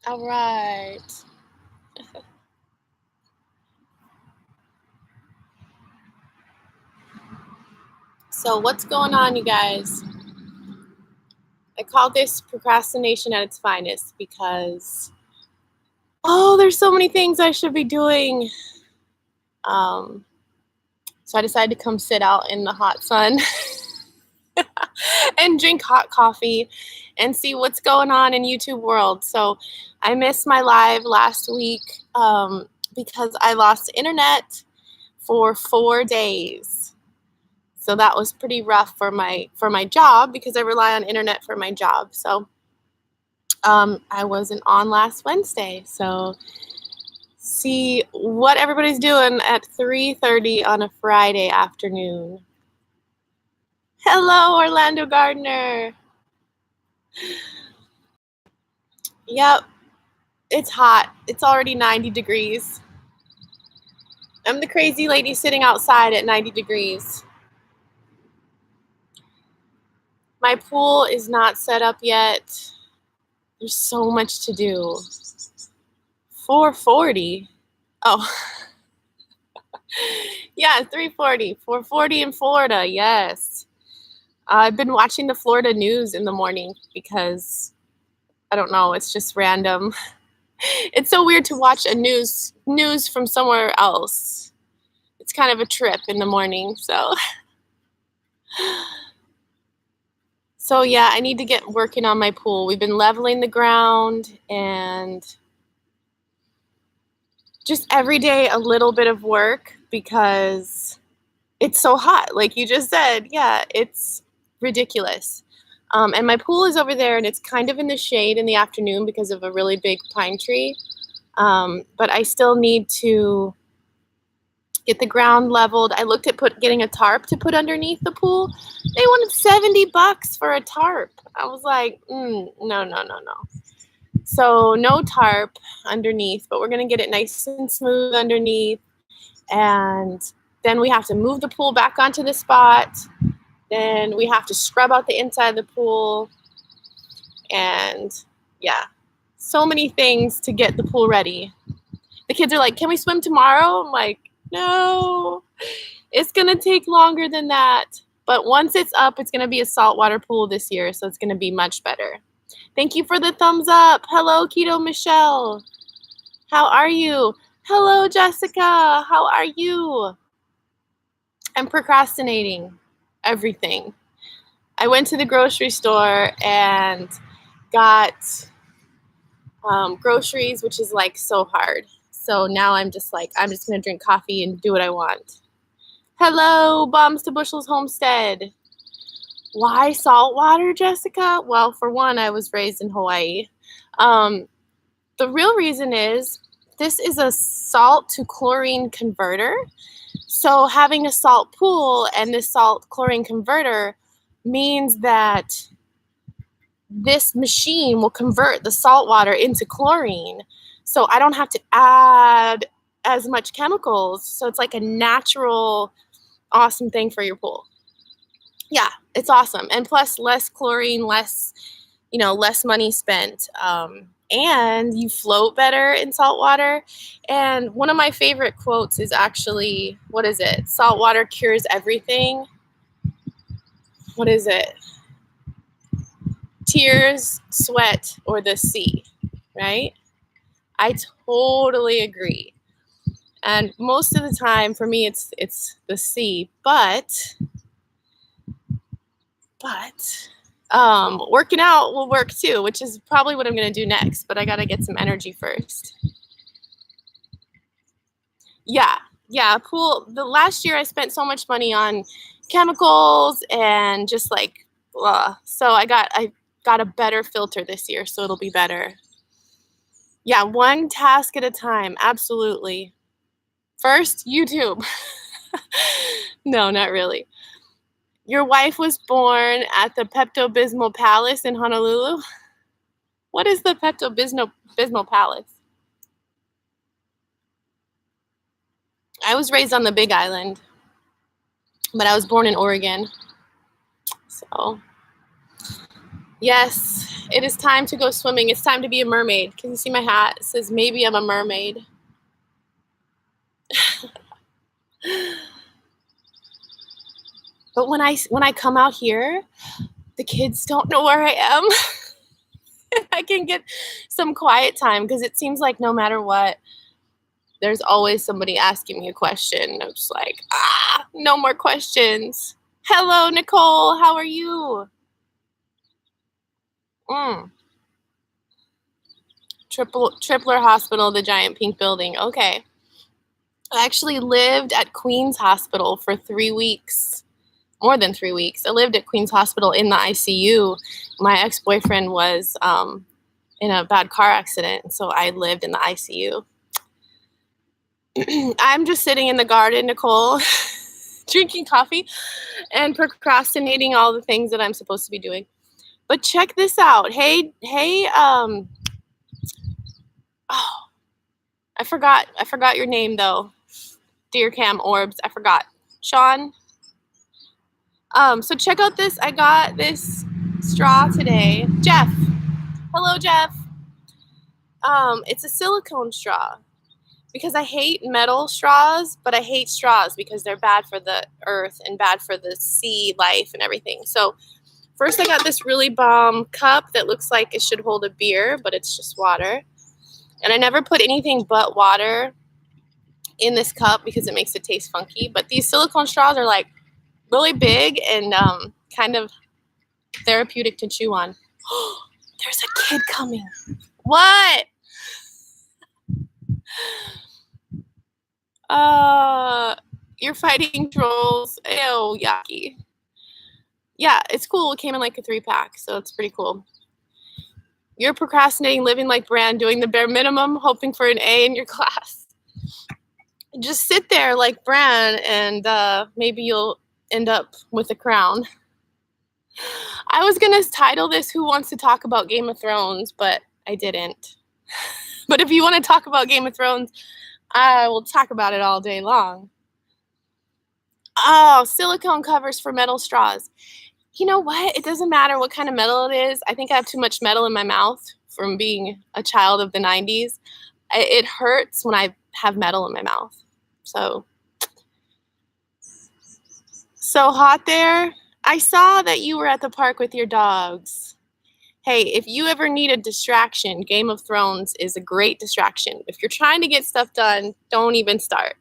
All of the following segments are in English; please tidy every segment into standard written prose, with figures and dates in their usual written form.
All right. So what's going on, you guys? I call this procrastination at its finest because, there's so many things I should be doing. So I decided to come sit out in the hot sun and drink hot coffee and see what's going on in YouTube world. So I missed my live last week because I lost internet for 4 days. So that was pretty rough for my job because I rely on internet for my job. So I wasn't on last Wednesday. So see what everybody's doing at 3:30 on a Friday afternoon. Hello, Orlando Gardner. Yep, it's hot. It's already 90 degrees. I'm the crazy lady sitting outside at 90 degrees. My pool is not set up yet. There's so much to do. 440. Oh, yeah, 340. 440 in Florida, yes. I've been watching the Florida news in the morning because, I don't know, it's just random. It's so weird to watch a news from somewhere else. It's kind of a trip in the morning, so. So yeah, I need to get working on my pool. We've been leveling the ground and just every day a little bit of work because it's so hot. Like you just said, yeah, it's ridiculous. And my pool is over there and it's kind of in the shade in the afternoon because of a really big pine tree. But I still need to get the ground leveled. I looked at getting a tarp to put underneath the pool. They wanted $70 for a tarp. I was like, no. So no tarp underneath, but we're gonna get it nice and smooth underneath. And then we have to move the pool back onto the spot. Then we have to scrub out the inside of the pool. And yeah, so many things to get the pool ready. The kids are like, can we swim tomorrow? I'm like, no, it's going to take longer than that. But once it's up, it's going to be a saltwater pool this year, so it's going to be much better. Thank you for the thumbs up. Hello, Keto Michelle. How are you? Hello, Jessica. How are you? I'm procrastinating everything. I went to the grocery store and got groceries, which is like so hard. So now I'm just going to drink coffee and do what I want. Hello, Bombs to Bushels Homestead. Why saltwater, Jessica? Well, for one, I was raised in Hawaii. The real reason is this is a salt to chlorine converter. So having a salt pool and this salt chlorine converter means that this machine will convert the salt water into chlorine. So I don't have to add as much chemicals. So it's like a natural, awesome thing for your pool. Yeah, it's awesome. And plus less chlorine, less money spent. And you float better in salt water. And one of my favorite quotes is actually, what is it? Salt water cures everything. What is it? Tears, sweat, or the sea, right? I totally agree. And most of the time for me, it's the sea, but working out will work too, which is probably what I'm going to do next, but I got to get some energy first. Yeah, pool. The last year I spent so much money on chemicals and just like, blah. So I got a better filter this year, so it'll be better. Yeah, one task at a time, absolutely. First, YouTube. No, not really. Your wife was born at the Pepto-Bismol Palace in Honolulu. What is the Pepto-Bismol Palace? I was raised on the Big Island, but I was born in Oregon. So, yes, It is time to go swimming. It's time to be a mermaid. Can you see my hat? It says, maybe I'm a mermaid. But when I come out here, the kids don't know where I am. I can get some quiet time because it seems like no matter what, there's always somebody asking me a question. I'm just like, no more questions. Hello, Nicole. How are you? Tripler Hospital, the giant pink building. Okay. I actually lived at Queen's Hospital for 3 weeks. More than 3 weeks. I lived at Queen's Hospital in the ICU. My ex-boyfriend was in a bad car accident, so I lived in the ICU. I'm just sitting in the garden, Nicole, drinking coffee and procrastinating all the things that I'm supposed to be doing. But check this out. Hey, oh, I forgot your name though. Dear Cam Orbs, I forgot. Sean. So check out this. I got this straw today. Jeff. Hello, Jeff. It's a silicone straw because I hate metal straws, but I hate straws because they're bad for the earth and bad for the sea life and everything. So first I got this really bomb cup that looks like it should hold a beer, but it's just water. And I never put anything but water in this cup because it makes it taste funky. But these silicone straws are like really big and kind of therapeutic to chew on. There's a kid coming. What? You're fighting trolls. Ew, yucky. Yeah, it's cool. It came in like a 3-pack, so it's pretty cool. You're procrastinating, living like Bran, doing the bare minimum, hoping for an A in your class. Just sit there like Bran, and maybe you'll end up with a crown. I was going to title this Who Wants to Talk About Game of Thrones, but I didn't. But if you want to talk about Game of Thrones, I will talk about it all day long. Oh, silicone covers for metal straws. You know what? It doesn't matter what kind of metal it is. I think I have too much metal in my mouth from being a child of the 90s. It hurts when I have metal in my mouth. So hot there. I saw that you were at the park with your dogs. Hey, if you ever need a distraction, Game of Thrones is a great distraction. If you're trying to get stuff done, don't even start.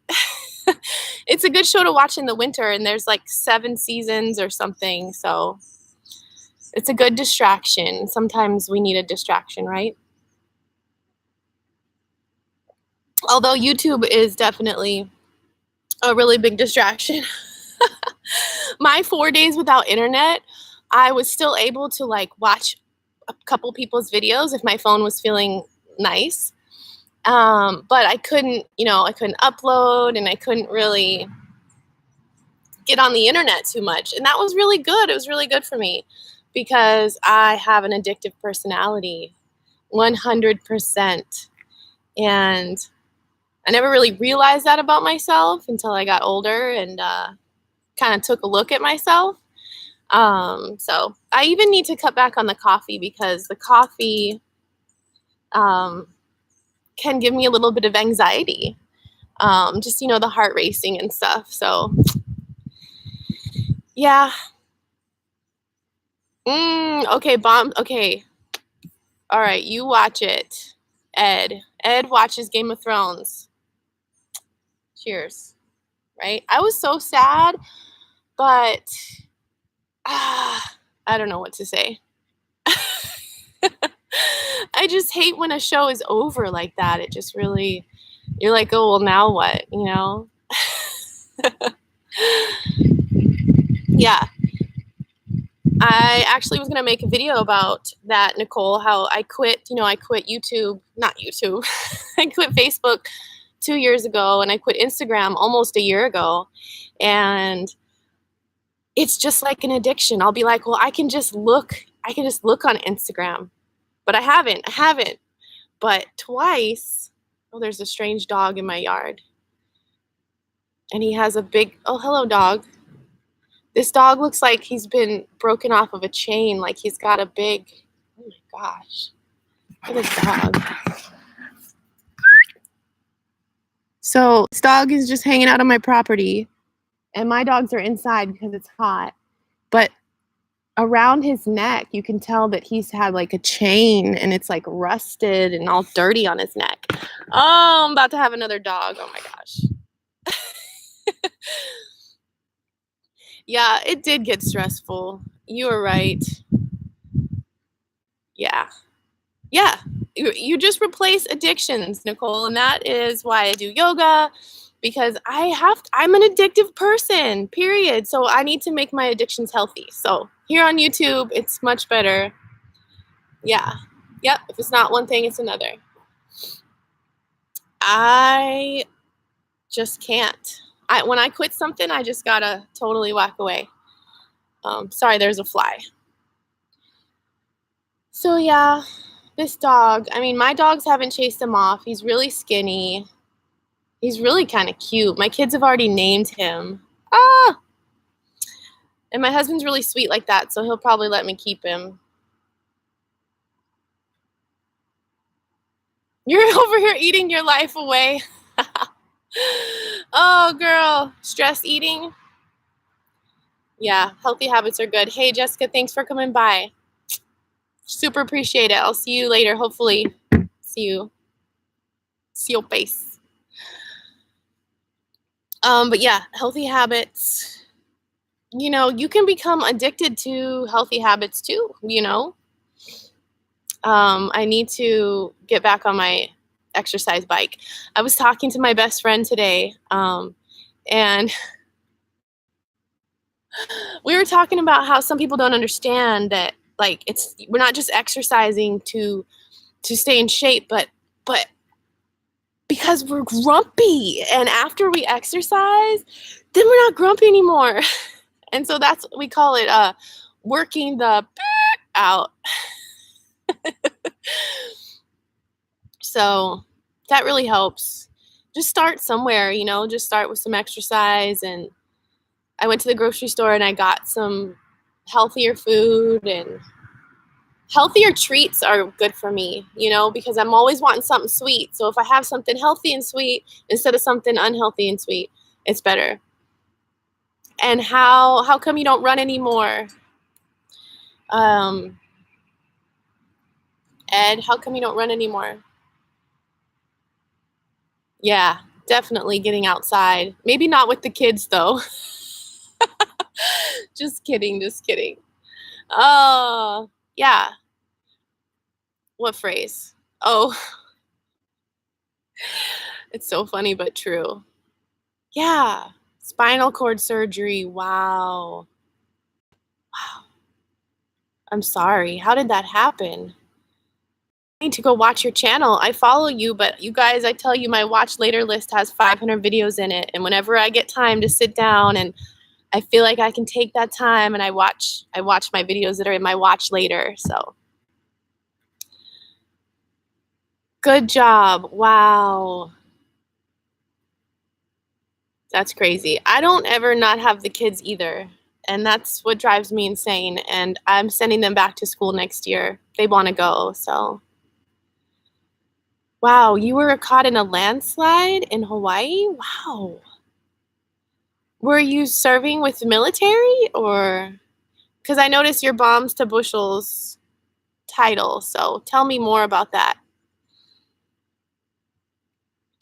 It's a good show to watch in the winter, and there's like 7 seasons or something, so it's a good distraction. Sometimes we need a distraction, right? Although YouTube is definitely a really big distraction. My 4 days without internet, I was still able to like watch a couple people's videos if my phone was feeling nice. But I couldn't upload, and I couldn't really get on the internet too much. And that was really good. It was really good for me because I have an addictive personality, 100%. And I never really realized that about myself until I got older and kind of took a look at myself. So I even need to cut back on the coffee because the coffee can give me a little bit of anxiety. Just, the heart racing and stuff. So, yeah. Okay, bomb. Okay. All right, you watch it. Ed watches Game of Thrones. Cheers. Right? I was so sad, but I don't know what to say. I just hate when a show is over like that. It just really, you're like, oh, well, now what, Yeah. I actually was going to make a video about that, Nicole, how I quit YouTube, not YouTube. I quit Facebook 2 years ago, and I quit Instagram almost a year ago. And it's just like an addiction. I'll be like, well, I can just look on Instagram. But I haven't. But twice, there's a strange dog in my yard. And he has a big, hello, dog. This dog looks like he's been broken off of a chain, like he's got a big, oh my gosh. Look at this dog. So this dog is just hanging out on my property, and my dogs are inside because it's hot. But around his neck, you can tell that he's had like a chain, and it's like rusted and all dirty on his neck. Oh, I'm about to have another dog. Oh my gosh. Yeah, it did get stressful. You were right. Yeah. Yeah. You just replace addictions, Nicole, and that is why I do yoga, because I'm an addictive person, period. So I need to make my addictions healthy. So here on YouTube, it's much better. Yeah. Yep. If it's not one thing, it's another. I just can't. When I quit something, I just gotta totally walk away. Sorry, there's a fly. So yeah, this dog, I mean, my dogs haven't chased him off. He's really skinny. He's really kind of cute. My kids have already named him. Ah! And my husband's really sweet like that, so he'll probably let me keep him. You're over here eating your life away. Oh, girl. Stress eating? Yeah, healthy habits are good. Hey, Jessica, thanks for coming by. Super appreciate it. I'll see you later. Hopefully, see your face. But yeah, healthy habits. You know, you can become addicted to healthy habits too, you know. I need to get back on my exercise bike. I was talking to my best friend today, and we were talking about how some people don't understand that, like, we're not just exercising to stay in shape, but because we're grumpy, and after we exercise, then we're not grumpy anymore. And so we call it working the out. So that really helps. Just start somewhere, you know, just start with some exercise. And I went to the grocery store and I got some healthier food, and healthier treats are good for me, you know, because I'm always wanting something sweet. So if I have something healthy and sweet instead of something unhealthy and sweet, it's better. And how come you don't run anymore? Ed, how come you don't run anymore? Yeah, definitely getting outside. Maybe not with the kids though. Just kidding, just kidding. Oh, yeah. What phrase? Oh, it's so funny but true. Yeah. Spinal cord surgery. Wow. Wow. I'm sorry. How did that happen? I need to go watch your channel. I follow you, but you guys, I tell you, my watch later list has 500 videos in it. And whenever I get time to sit down and I feel like I can take that time and I watch my videos that are in my watch later. So good job. Wow. That's crazy. I don't ever not have the kids either. And that's what drives me insane. And I'm sending them back to school next year. They want to go. So, wow, you were caught in a landslide in Hawaii? Wow. Were you serving with the military, or? Because I noticed your Bombs to Bushels title. So tell me more about that.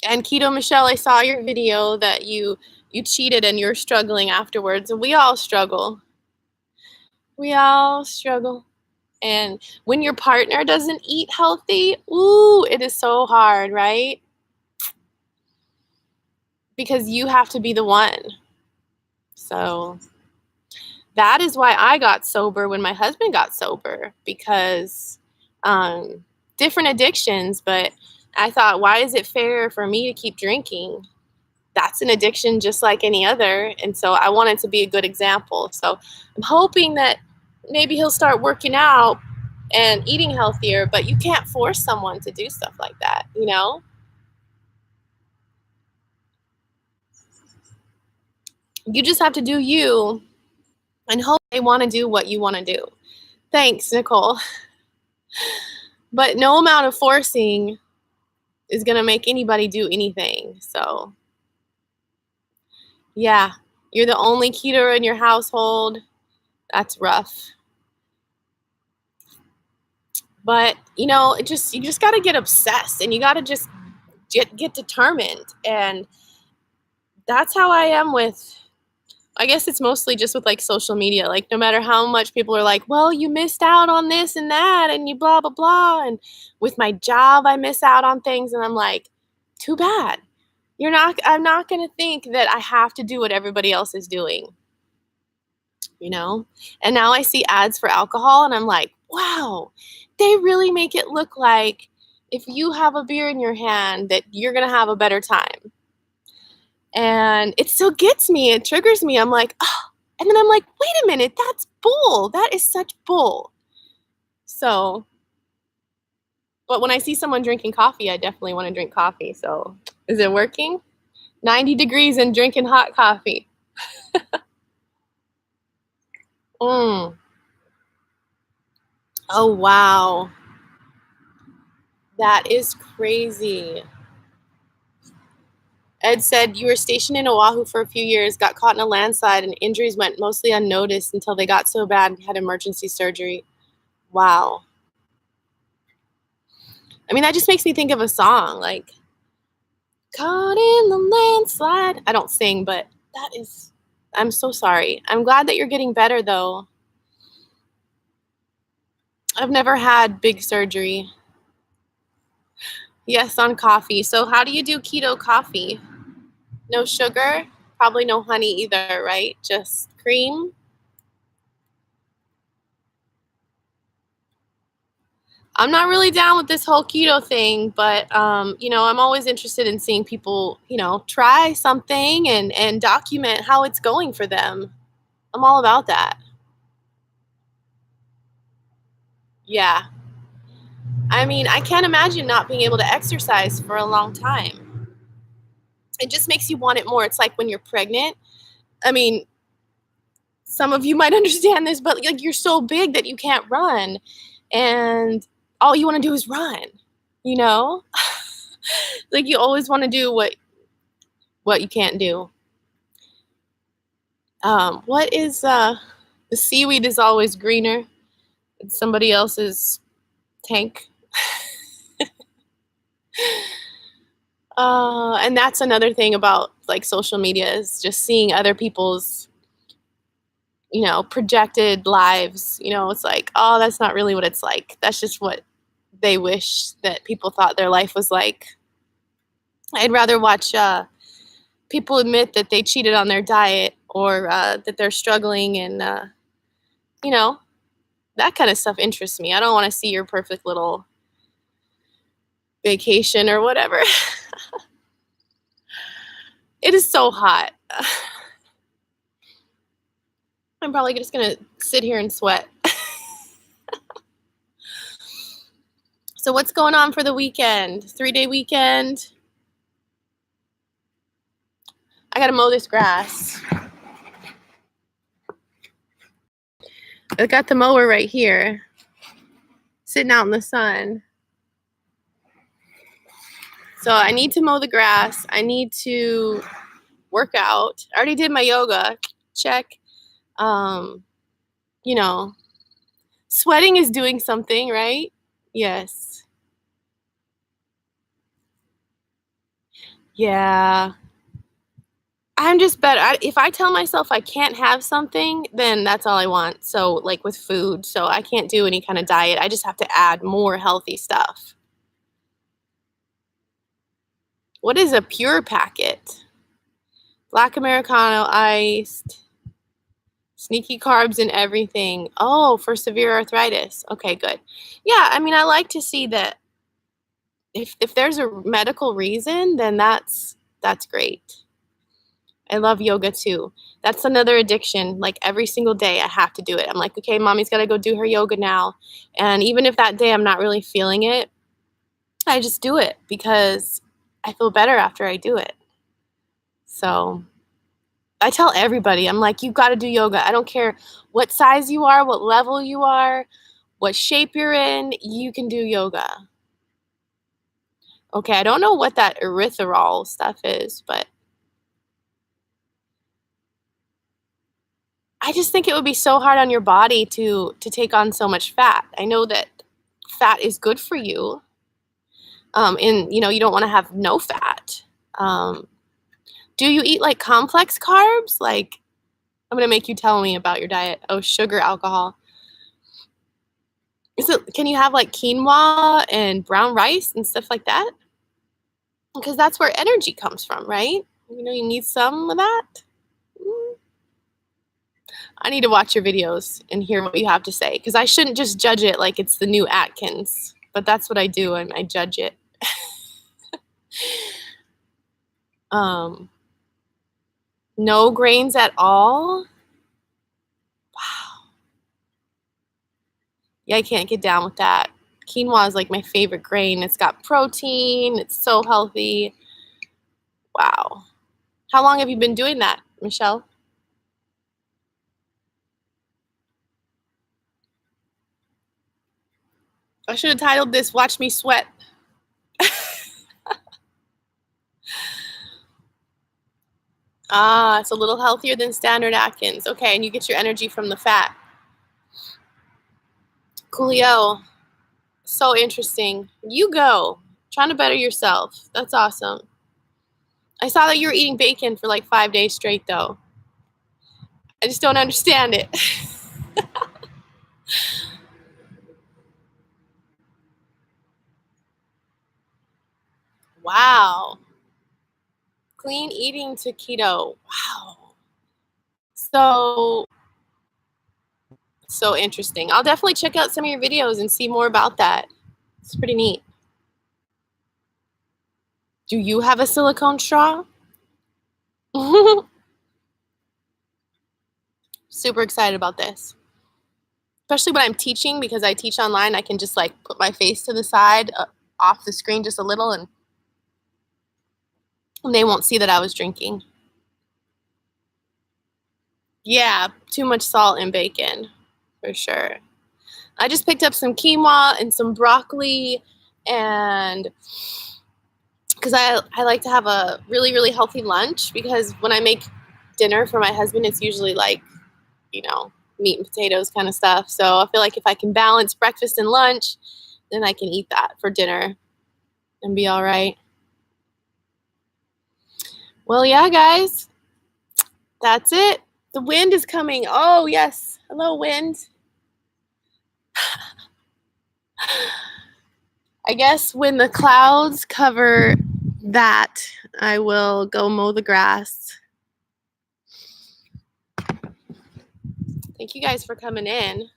And Keto Michelle, I saw your video that you cheated and you're struggling afterwards. And we all struggle. We all struggle. And when your partner doesn't eat healthy, ooh, it is so hard, right? Because you have to be the one. So that is why I got sober when my husband got sober, because different addictions, but I thought, why is it fair for me to keep drinking? That's an addiction just like any other. And so I wanted to be a good example. So I'm hoping that maybe he'll start working out and eating healthier, but you can't force someone to do stuff like that, you know? You just have to do you and hope they want to do what you want to do. Thanks, Nicole. But no amount of forcing is going to make anybody do anything. So, yeah, you're the only keto in your household. That's rough. But, you just got to get obsessed, and you got to just get determined. And that's how I am with, I guess it's mostly just with like social media. Like, no matter how much people are like, well, you missed out on this and that, and you blah, blah, blah. And with my job, I miss out on things. And I'm like, too bad. I'm not going to think that I have to do what everybody else is doing, And now I see ads for alcohol, and I'm like, wow, they really make it look like if you have a beer in your hand that you're going to have a better time. And it still gets me. It triggers me. I'm like, oh. And then I'm like, wait a minute, that's bull. That is such bull. So, but when I see someone drinking coffee, I definitely want to drink coffee. So, is it working? 90 degrees and drinking hot coffee. Oh, wow. That is crazy. Ed said you were stationed in Oahu for a few years, got caught in a landslide, and injuries went mostly unnoticed until they got so bad and had emergency surgery. Wow. I mean, that just makes me think of a song, like, caught in the landslide. I don't sing, but I'm so sorry. I'm glad that you're getting better, though. I've never had big surgery. Yes, on coffee. So how do you do keto coffee? No sugar? Probably no honey either, right? Just cream? I'm not really down with this whole keto thing, but I'm always interested in seeing people, try something and document how it's going for them. I'm all about that. Yeah. I mean, I can't imagine not being able to exercise for a long time. It just makes you want it more. It's like when you're pregnant. I mean, some of you might understand this, but like you're so big that you can't run, and all you want to do is run, you know? Like you always want to do what you can't do. What is the seaweed is always greener in somebody else's tank. And that's another thing about like social media is just seeing other people's, projected lives. It's like, oh, that's not really what it's like. That's just what they wish that people thought their life was like. I'd rather watch people admit that they cheated on their diet or that they're struggling, and that kind of stuff interests me. I don't want to see your perfect little vacation or whatever. It is so hot. I'm probably just gonna sit here and sweat. So what's going on for the weekend? 3-day weekend. I gotta mow this grass. I got the mower right here, sitting out in the sun. So I need to mow the grass. I need to work out. I already did my yoga. Check. Sweating is doing something, right? Yes. Yeah. I'm just better. If I tell myself I can't have something, then that's all I want. So, like with food, so I can't do any kind of diet. I just have to add more healthy stuff. What is a pure packet? Black Americano, iced, sneaky carbs and everything. Oh, for severe arthritis. Okay, good. Yeah, I mean, I like to see that if there's a medical reason, then that's great. I love yoga too. That's another addiction. Like every single day I have to do it. I'm like, okay, mommy's got to go do her yoga now. And even if that day I'm not really feeling it, I just do it because I feel better after I do it. So I tell everybody, I'm like, you've got to do yoga. I don't care what size you are, what level you are, what shape you're in, you can do yoga. Okay, I don't know what that erythritol stuff is, but I just think it would be so hard on your body to take on so much fat. I know that fat is good for you, and you don't want to have no fat. Do you eat like complex carbs? Like, I'm gonna make you tell me about your diet. Oh, sugar, alcohol. Can you have like quinoa and brown rice and stuff like that? Because that's where energy comes from, right? You need some of that. I need to watch your videos and hear what you have to say, because I shouldn't just judge it like it's the new Atkins, but that's what I do. I judge it. No grains at all. Wow. Yeah, I can't get down with that. Quinoa is like my favorite grain. It's got protein. It's so healthy. Wow. How long have you been doing that, Michelle? I should have titled this "Watch Me Sweat." Ah, it's a little healthier than standard Atkins. Okay, and you get your energy from the fat. Coolio. So interesting. You go. Trying to better yourself. That's awesome. I saw that you were eating bacon for like 5 days straight, though. I just don't understand it. Wow. Clean eating to keto. Wow. So interesting. I'll definitely check out some of your videos and see more about that. It's pretty neat. Do you have a silicone straw? Super excited about this. Especially when I'm teaching, because I teach online, I can just like put my face to the side off the screen just a little, and they won't see that I was drinking. Yeah, too much salt in bacon, for sure. I just picked up some quinoa and some broccoli, and because I like to have a really, really healthy lunch, because when I make dinner for my husband, it's usually like, meat and potatoes kind of stuff. So I feel like if I can balance breakfast and lunch, then I can eat that for dinner and be all right. Well, yeah, guys, that's it. The wind is coming. Oh, yes. Hello, wind. I guess when the clouds cover that, I will go mow the grass. Thank you guys for coming in.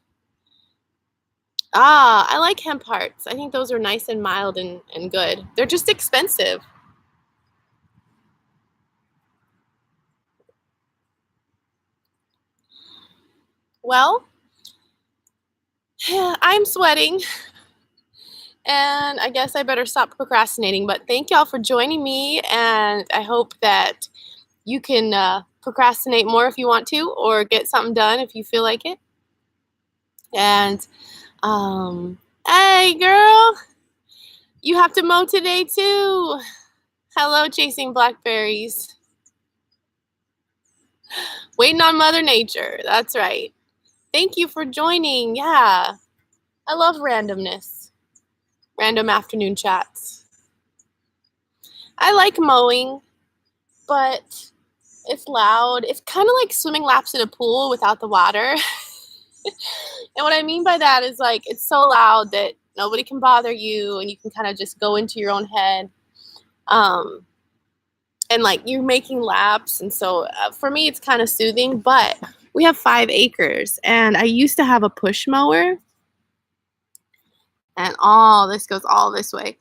I like hemp hearts. I think those are nice and mild and good. They're just expensive. Well, I'm sweating, and I guess I better stop procrastinating. But thank y'all for joining me, and I hope that you can procrastinate more if you want to, or get something done if you feel like it. And hey, girl, you have to mow today too. Hello, chasing blackberries. Waiting on Mother Nature. That's right. Thank you for joining. Yeah, I love randomness. Random afternoon chats. I like mowing, but it's loud. It's kind of like swimming laps in a pool without the water. And what I mean by that is, like, it's so loud that nobody can bother you, and you can kind of just go into your own head. And like, you're making laps, and so for me it's kind of soothing. But we have 5 acres, and I used to have a push mower, and all this goes all this way.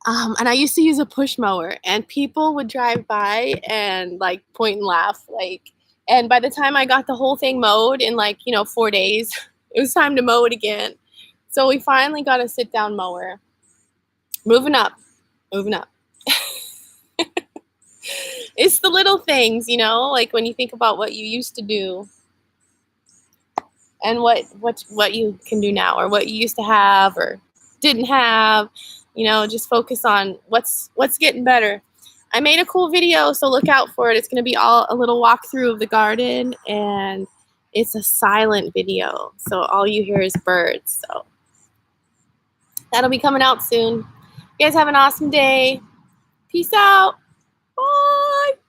And I used to use a push mower, and people would drive by and like point and laugh, like. And by the time I got the whole thing mowed in like 4 days, it was time to mow it again. So we finally got a sit-down mower. Moving up. It's the little things, like when you think about what you used to do. and what you can do now, or what you used to have or didn't have. Just focus on what's getting better. I made a cool video, so look out for it. It's going to be all a little walkthrough of the garden, and it's a silent video, so all you hear is birds. So that'll be coming out soon. You guys have an awesome day. Peace out. Bye.